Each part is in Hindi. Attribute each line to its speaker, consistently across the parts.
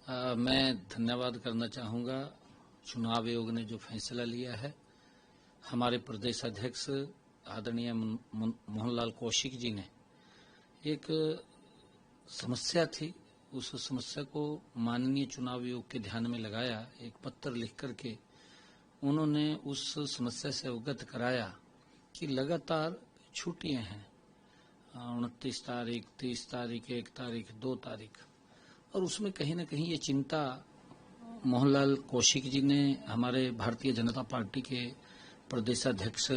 Speaker 1: मैं धन्यवाद करना चाहूँगा चुनाव आयोग ने जो फैसला लिया है। हमारे प्रदेश अध्यक्ष आदरणीय मोहनलाल कौशिक जी ने एक समस्या थी, उस समस्या को माननीय चुनाव आयोग के ध्यान में लगाया। एक पत्र लिख करके उन्होंने उस समस्या से अवगत कराया कि लगातार छुट्टियां हैं, 29 तारीख, 30 तारीख, 1 तारीख, 2 तारीख, और उसमें कहीं न कहीं ये चिंता मोहनलाल कौशिक जी ने, हमारे भारतीय जनता पार्टी के प्रदेशाध्यक्ष,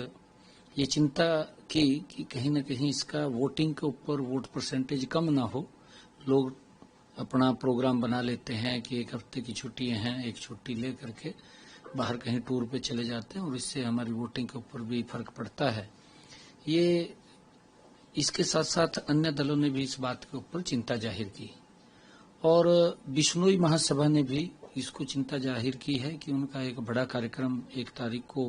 Speaker 1: ये चिंता की कि कहीं न कहीं इसका वोटिंग के ऊपर वोट परसेंटेज कम ना हो। लोग अपना प्रोग्राम बना लेते हैं कि एक हफ्ते की छुट्टियां हैं, एक छुट्टी ले करके बाहर कहीं टूर पे चले जाते हैं और इससे हमारी वोटिंग के ऊपर भी फर्क पड़ता है। ये इसके साथ साथ अन्य दलों ने भी इस बात के ऊपर चिंता जाहिर की और बिश्नोई महासभा ने भी इसको चिंता जाहिर की है कि उनका एक बड़ा कार्यक्रम 1 तारीख को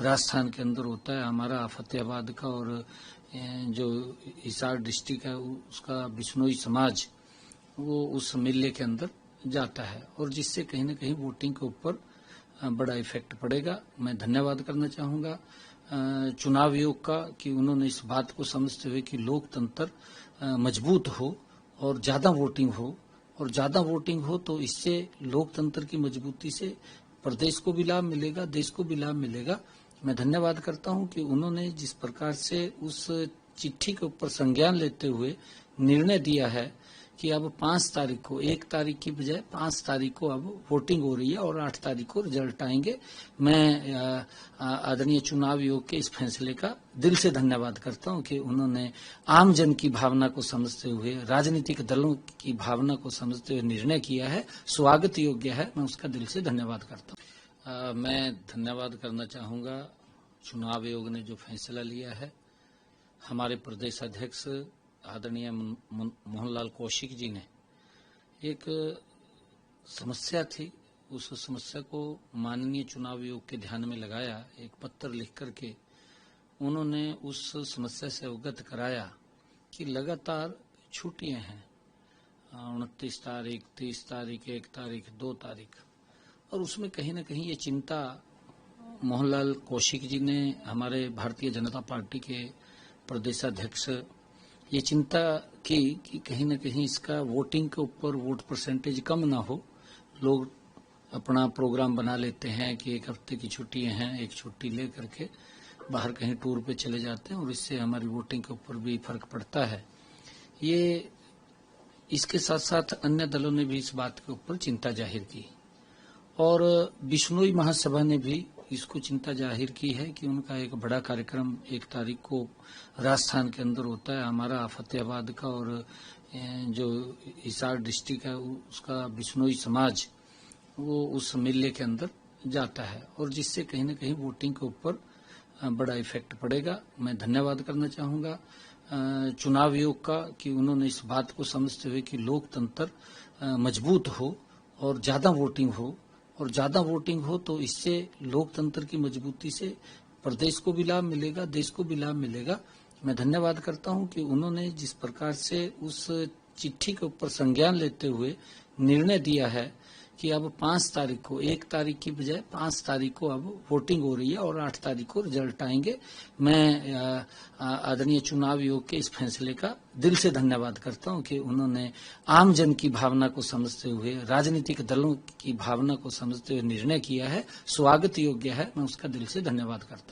Speaker 1: राजस्थान के अंदर होता है। हमारा फतेहाबाद का और जो हिसार डिस्ट्रिक्ट है उसका बिश्नोई समाज वो उस मेले के अंदर जाता है और जिससे कहीं न कहीं वोटिंग के ऊपर बड़ा इफेक्ट पड़ेगा। मैं धन्यवाद करना चाहूँगा चुनाव आयोग का कि उन्होंने इस बात को समझते हुए कि लोकतंत्र मजबूत हो और ज़्यादा वोटिंग हो, और ज़्यादा वोटिंग हो तो इससे लोकतंत्र की मजबूती से प्रदेश को भी लाभ मिलेगा, देश को भी लाभ मिलेगा। मैं धन्यवाद करता हूं कि उन्होंने जिस प्रकार से उस चिट्ठी के ऊपर संज्ञान लेते हुए निर्णय दिया है कि अब 5 तारीख को, 1 तारीख की बजाय 5 तारीख को अब वोटिंग हो रही है और 8 तारीख को रिजल्ट आएंगे। मैं आदरणीय चुनाव आयोग के इस फैसले का दिल से धन्यवाद करता हूं कि उन्होंने आम जन की भावना को समझते हुए, राजनीतिक दलों की भावना को समझते हुए निर्णय किया है। स्वागत योग्य है, मैं उसका दिल से धन्यवाद करता हूं। मैं धन्यवाद करना चाहूँगा चुनाव आयोग ने जो फैसला लिया है। हमारे प्रदेश अध्यक्ष आदरणीय मोहनलाल कौशिक जी ने एक समस्या थी, उस समस्या को माननीय चुनाव आयोग के ध्यान में लगाया। एक पत्र लिख करके उन्होंने उस समस्या से अवगत कराया कि लगातार छुट्टियां हैं, 29 तारीख, 30 तारीख, 1 तारीख, 2 तारीख, और उसमें कहीं न कहीं ये चिंता मोहनलाल कौशिक जी ने, हमारे भारतीय जनता पार्टी के प्रदेशाध्यक्ष, ये चिंता की कि कहीं न कहीं इसका वोटिंग के ऊपर वोट परसेंटेज कम ना हो। लोग अपना प्रोग्राम बना लेते हैं कि एक हफ्ते की छुट्टियां हैं, एक छुट्टी ले करके बाहर कहीं टूर पे चले जाते हैं और इससे हमारी वोटिंग के ऊपर भी फर्क पड़ता है। ये इसके साथ साथ अन्य दलों ने भी इस बात के ऊपर चिंता जाहिर की और बिश्नोई महासभा ने भी इसको चिंता जाहिर की है कि उनका एक बड़ा कार्यक्रम 1 तारीख को राजस्थान के अंदर होता है। हमारा फतेहाबाद का और जो हिसार डिस्ट्रिक्ट है उसका बिश्नोई समाज वो उस मेले के अंदर जाता है और जिससे कहीं न कहीं वोटिंग के ऊपर बड़ा इफेक्ट पड़ेगा। मैं धन्यवाद करना चाहूँगा चुनाव आयोग का कि उन्होंने इस बात को समझते हुए कि लोकतंत्र मजबूत हो और ज़्यादा वोटिंग हो, और ज़्यादा वोटिंग हो तो इससे लोकतंत्र की मजबूती से प्रदेश को भी लाभ मिलेगा, देश को भी लाभ मिलेगा। मैं धन्यवाद करता हूं कि उन्होंने जिस प्रकार से उस चिट्ठी के ऊपर संज्ञान लेते हुए निर्णय दिया है कि अब 5 तारीख को, 1 तारीख की बजाय 5 तारीख को अब वोटिंग हो रही है और 8 तारीख को रिजल्ट आएंगे। मैं आदरणीय चुनाव आयोग के इस फैसले का दिल से धन्यवाद करता हूं कि उन्होंने आम जन की भावना को समझते हुए, राजनीतिक दलों की भावना को समझते हुए निर्णय किया है। स्वागत योग्य है, मैं उसका दिल से धन्यवाद करता हूं।